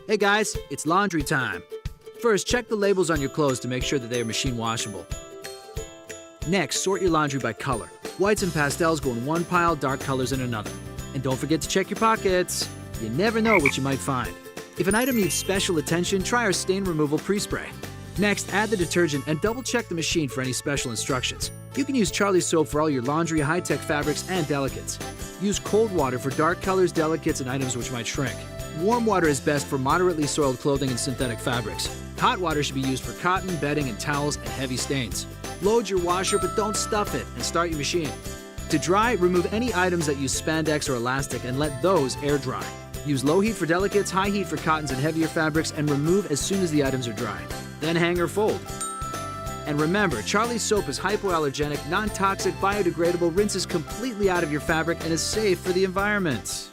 Hey guys, it's laundry time. First, check the labels on your clothes to make sure that they are machine washable. Next, sort your laundry by color. Whites and pastels go in one pile, dark colors in another. And don't forget to check your pockets. You never know what you might find. If an item needs special attention, try our stain removal pre-spray. Next, add the detergent and double-check the machine for any special instructions. You can use Charlie's Soap for all your laundry, high-tech fabrics, and delicates. Use cold water for dark colors, delicates, and items which might shrink. Warm water is best for moderately soiled clothing and synthetic fabrics. Hot water should be used for cotton, bedding, and towels, and heavy stains. Load your washer, but don't stuff it, and start your machine. To dry, remove any items that use spandex or elastic and let those air dry. Use low heat for delicates, high heat for cottons and heavier fabrics, and remove as soon as the items are dry. Then hang or fold. And remember, Charlie's Soap is hypoallergenic, non-toxic, biodegradable, rinses completely out of your fabric, and is safe for the environment.